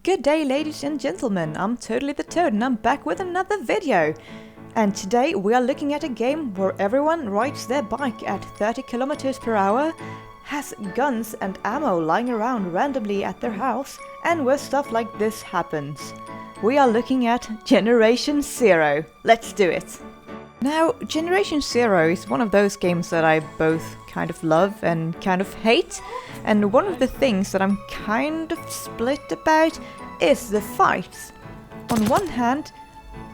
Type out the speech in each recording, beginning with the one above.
Good day, ladies and gentlemen, I'm Toadally the Toad and I'm back with another video. And today we are looking at a game where everyone rides their bike at 30 kilometers per hour, has guns and ammo lying around randomly at their house, and where stuff like this happens. We are looking at Generation Zero. Let's do it! Now, Generation Zero is one of those games that I both kind of love and kind of hate, and one of the things that I'm kind of split about is the fights. On one hand,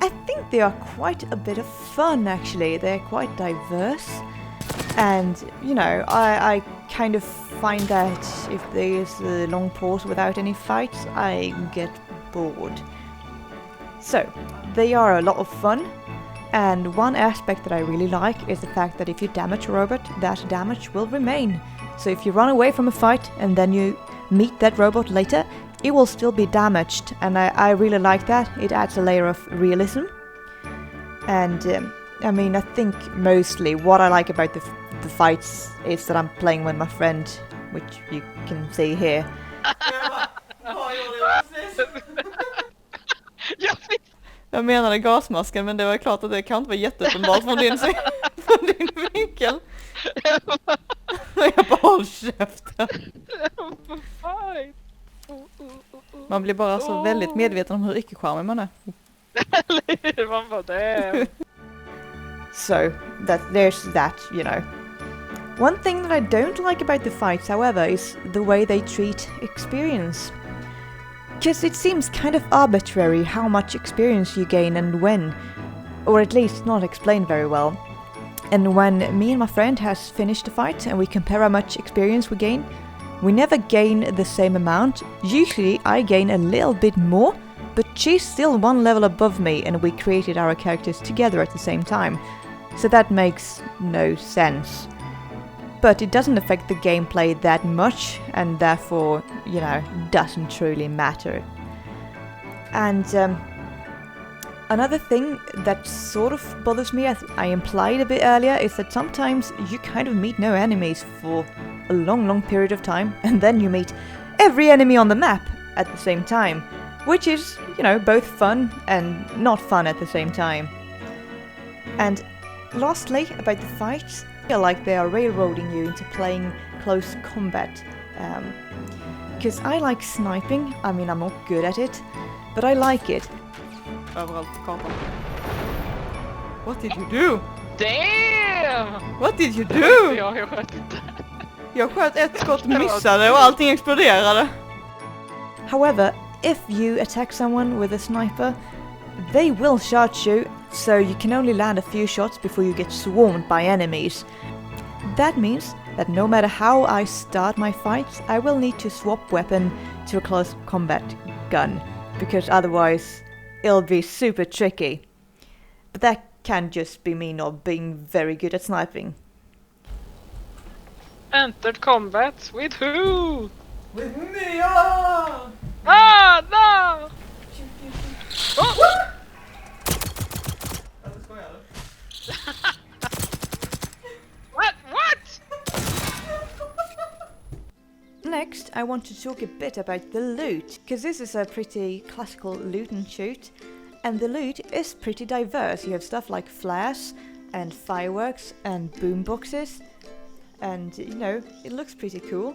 I think they are quite a bit of fun actually, they're quite diverse, and you know, I kind of find that if there's a long pause without any fights, I get bored. So, they are a lot of fun. And one aspect that I really like is the fact that if you damage a robot, that damage will remain. So if you run away from a fight and then you meet that robot later, it will still be damaged. And I really like that. It adds a layer of realism. And I mean, I think mostly what I like about the fights is that I'm playing with my friend, which you can see here. Jag menade gasmasken, men det var klart att det kan inte vara jätteuppenbart från din vinkel. Jag bara håll käften. Man blir bara så väldigt medveten om hur icke-charmig man är. Man bara det. So, there's that, you know. One thing that I don't like about the fights, however, is the way they treat experience. Because it seems kind of arbitrary how much experience you gain and when, or at least not explained very well. And when me and my friend has finished the fight and we compare how much experience we gain, we never gain the same amount. Usually I gain a little bit more, but she's still one level above me and we created our characters together at the same time. So that makes no sense. But it doesn't affect the gameplay that much, and therefore, you know, doesn't truly matter. And another thing that sort of bothers me, as I implied a bit earlier, is that sometimes you kind of meet no enemies for a long period of time, and then you meet every enemy on the map at the same time, which is, you know, both fun and not fun at the same time. And lastly, about the fights, I feel like they are railroading you into playing close combat. Because I like sniping. I mean, I'm not good at it, but I like it. What did you do? Damn! What did you do? Jag sköt inte. Jag sköt ett skott, missade och allting exploderade. However, if you attack someone with a sniper, they will charge you, so you can only land a few shots before you get swarmed by enemies. That means that no matter how I start my fights, I will need to swap weapon to a close combat gun, because otherwise it'll be super tricky. But that can just be me not being very good at sniping. Entered combat with who? With me! Oh! Ah, no! Oh! What? Next, I want to talk a bit about the loot, because this is a pretty classical loot and shoot, and the loot is pretty diverse. You have stuff like flares and fireworks and boomboxes, and you know, it looks pretty cool.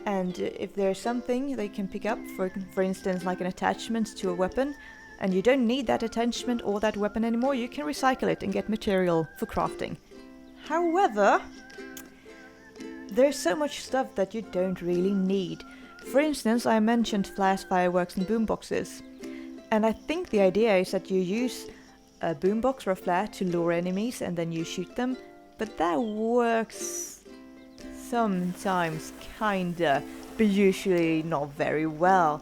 And if there's something they can pick up, for instance like an attachment to a weapon, and you don't need that attachment or that weapon anymore, you can recycle it and get material for crafting. However, there's so much stuff that you don't really need. For instance, I mentioned flares, fireworks and boomboxes. And I think the idea is that you use a boombox or a flare to lure enemies and then you shoot them, but that works sometimes kinda, but usually not very well.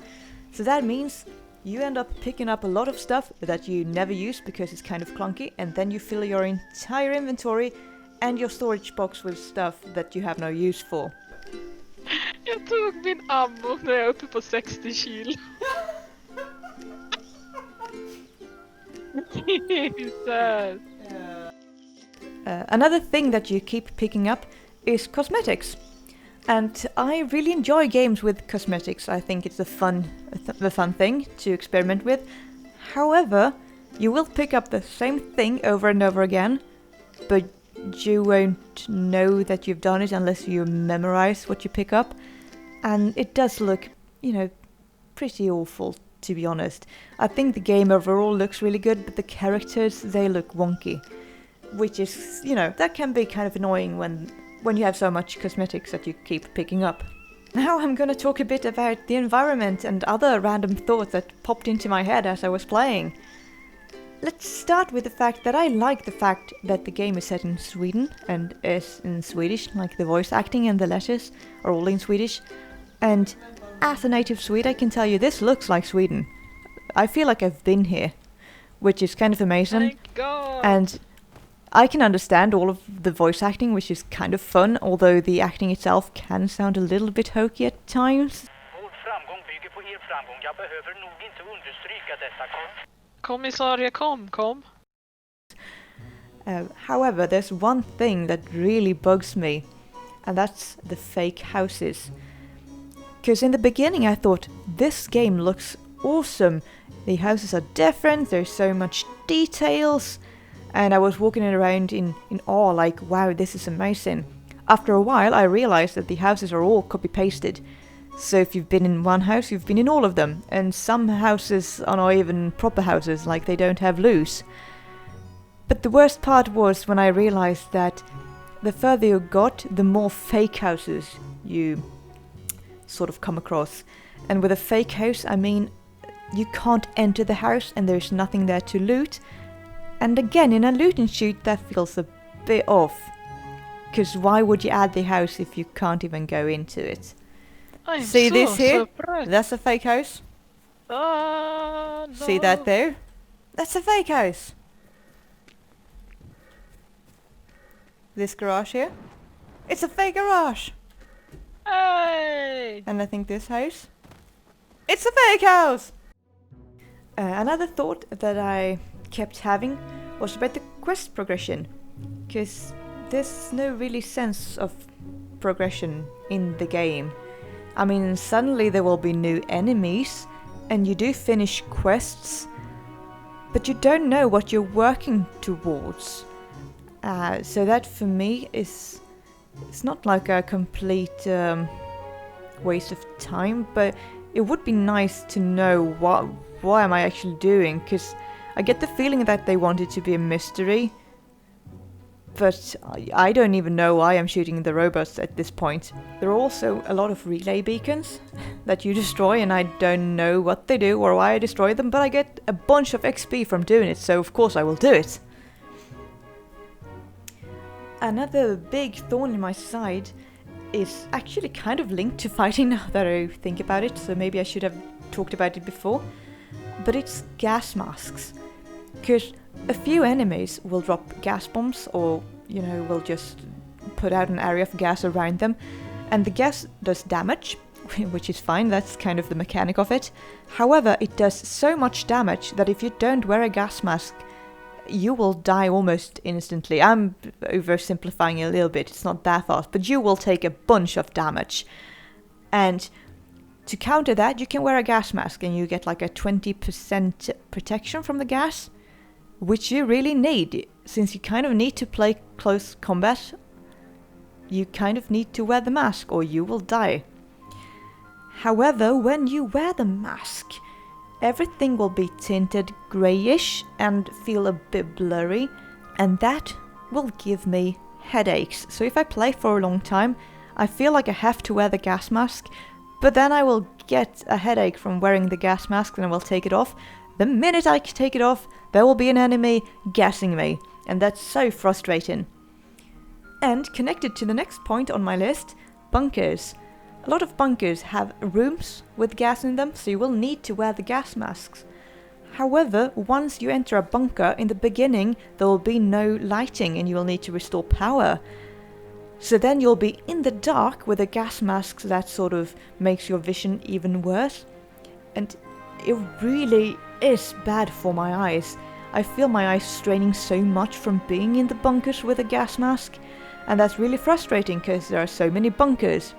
So that means you end up picking up a lot of stuff that you never use because it's kind of clunky, and then you fill your entire inventory and your storage box with stuff that you have no use for. Jag tog min ammo när jag är uppe på 60 kilo. Jesus. Another thing that you keep picking up is cosmetics. And I really enjoy games with cosmetics. I think it's a fun thing to experiment with. However, you will pick up the same thing over and over again, but you won't know that you've done it unless you memorize what you pick up. And it does look, pretty awful, to be honest. I think the game overall looks really good, but the characters, they look wonky. Which is, that can be kind of annoying when you have so much cosmetics that you keep picking up. Now I'm gonna talk a bit about the environment and other random thoughts that popped into my head as I was playing. Let's start with the fact that I like the fact that the game is set in Sweden and is in Swedish, like the voice acting and the letters are all in Swedish. And as a native Swede, I can tell you this looks like Sweden. I feel like I've been here, which is kind of amazing. Thank God. And I can understand all of the voice acting, which is kind of fun, although the acting itself can sound a little bit hokey at times. Kommissarie, kom. However, there's one thing that really bugs me, and that's the fake houses. Because in the beginning I thought, this game looks awesome. The houses are different, there's so much details. And I was walking around in awe, like, wow, this is amazing. After a while, I realized that the houses are all copy-pasted. So if you've been in one house, you've been in all of them. And some houses are not even proper houses, like they don't have loos. But the worst part was when I realized that the further you got, the more fake houses you sort of come across. And with a fake house, I mean, you can't enter the house and there's nothing there to loot. And again, in a loot and shoot, that feels a bit off. Because why would you add the house if you can't even go into it? See this here? Surprised. That's a fake house. No. See that there? That's a fake house. This garage here? It's a fake garage. Hey! And I think this house? It's a fake house! Another thought that I kept having was about the quest progression, because there's no really sense of progression in the game. I mean, suddenly there will be new enemies and you do finish quests, but you don't know what you're working towards. So that for me it's not like a complete waste of time, but it would be nice to know what am I actually doing, because I get the feeling that they want it to be a mystery, but I don't even know why I'm shooting the robots at this point. There are also a lot of relay beacons that you destroy, and I don't know what they do or why I destroy them, but I get a bunch of XP from doing it, so of course I will do it. Another big thorn in my side is actually kind of linked to fighting now that I think about it, so maybe I should have talked about it before. But it's gas masks. Because a few enemies will drop gas bombs or, will just put out an area of gas around them. And the gas does damage, which is fine, that's kind of the mechanic of it. However, it does so much damage that if you don't wear a gas mask, you will die almost instantly. I'm oversimplifying a little bit, it's not that fast, but you will take a bunch of damage. And to counter that, you can wear a gas mask and you get like a 20% protection from the gas, which you really need. Since you kind of need to play close combat, you kind of need to wear the mask or you will die. However, when you wear the mask, everything will be tinted greyish and feel a bit blurry, and that will give me headaches. So if I play for a long time, I feel like I have to wear the gas mask, but then I will get a headache from wearing the gas mask and I will take it off. The minute I take it off, there will be an enemy gassing me, and that's so frustrating. And connected to the next point on my list, bunkers. A lot of bunkers have rooms with gas in them, so you will need to wear the gas masks. However, once you enter a bunker, in the beginning there will be no lighting and you will need to restore power. So then you'll be in the dark with a gas mask that sort of makes your vision even worse. And it really is bad for my eyes. I feel my eyes straining so much from being in the bunkers with a gas mask. And that's really frustrating because there are so many bunkers.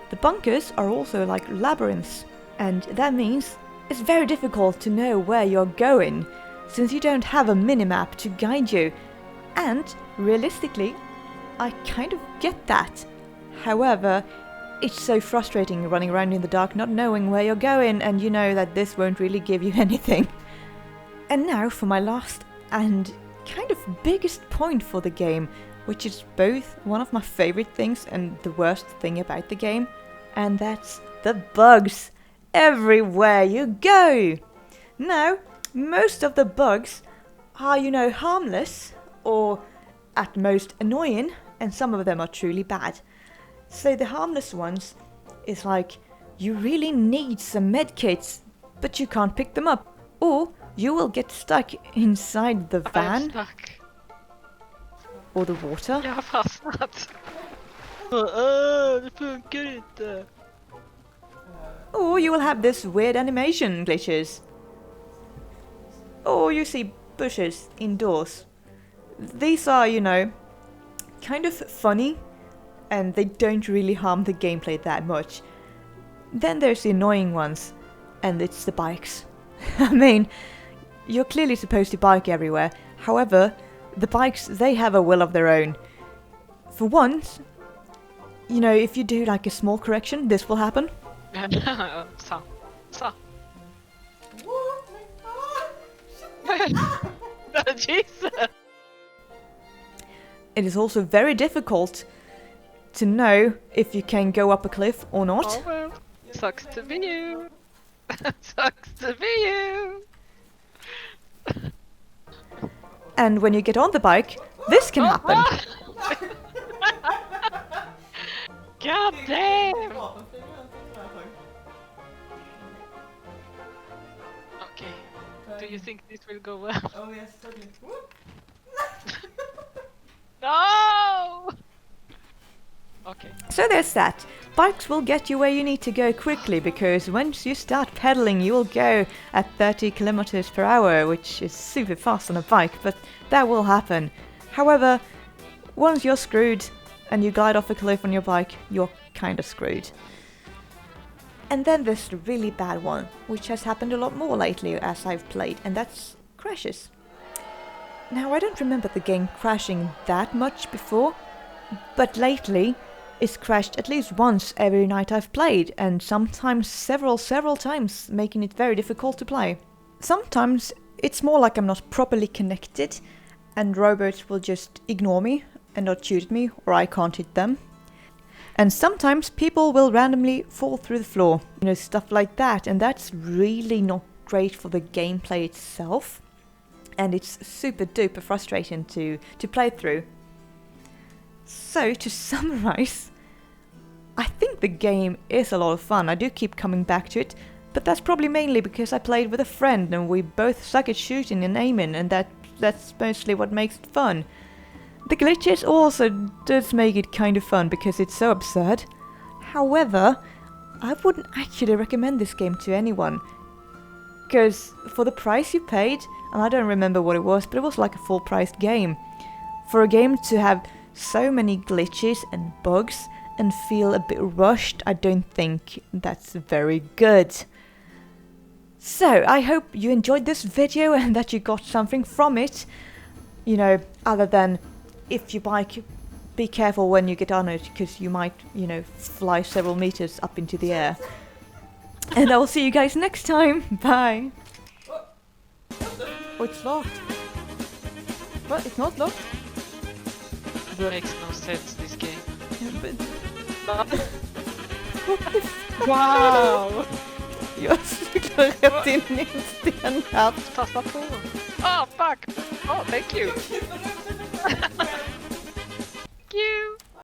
The bunkers are also like labyrinths, and that means it's very difficult to know where you're going, since you don't have a minimap to guide you. And realistically, I kind of get that. However, it's so frustrating running around in the dark not knowing where you're going, and you know that this won't really give you anything. And now for my last and kind of biggest point for the game, which is both one of my favorite things and the worst thing about the game, and that's the bugs everywhere you go. Now, most of the bugs are, harmless or at most annoying, and some of them are truly bad. So the harmless ones is like, you really need some medkits, but you can't pick them up, or you will get stuck inside the van. I'm stuck. Or the water. Jag har fastnat. Det funkar inte. Or you will have this weird animation glitches. Or you see bushes indoors. These are, kind of funny, and they don't really harm the gameplay that much. Then there's the annoying ones, and it's the bikes. I mean, you're clearly supposed to bike everywhere. However, the bikes, they have a will of their own. For once, if you do like a small correction, this will happen. Så. Jesus! It is also very difficult to know if you can go up a cliff or not. Oh well, sucks to be you. Sucks to be you. And when you get on the bike, this can happen. God damn! Okay, do you think this will go well? Oh yes, totally. No! Okay. So there's that. Bikes will get you where you need to go quickly, because once you start pedaling you will go at 30 kilometers per hour, which is super fast on a bike, but that will happen. However, once you're screwed and you glide off a cliff on your bike, you're kinda screwed. And then there's the really bad one, which has happened a lot more lately as I've played, and that's crashes. Now, I don't remember the game crashing that much before, but lately it's crashed at least once every night I've played, and sometimes several times, making it very difficult to play. Sometimes it's more like I'm not properly connected, and robots will just ignore me and not shoot at me, or I can't hit them. And sometimes people will randomly fall through the floor, stuff like that, and that's really not great for the gameplay itself. And it's super duper frustrating to play through. So, to summarize, I think the game is a lot of fun. I do keep coming back to it, but that's probably mainly because I played with a friend and we both suck at shooting and aiming, and that's mostly what makes it fun. The glitches also does make it kind of fun because it's so absurd. However, I wouldn't actually recommend this game to anyone, because for the price you paid, and I don't remember what it was, but it was like a full-priced game. For a game to have so many glitches and bugs and feel a bit rushed, I don't think that's very good. So, I hope you enjoyed this video and that you got something from it. Other than, if you bike, be careful when you get on it, because you might, fly several meters up into the air. And I will see you guys next time. Bye. Oh, it's locked. What? It's not locked? It makes no sense, this game. Yeah, Wow! Jag cyklar rätt in i en sten här. Passa på! Oh, fuck! Oh, thank you! Thank you!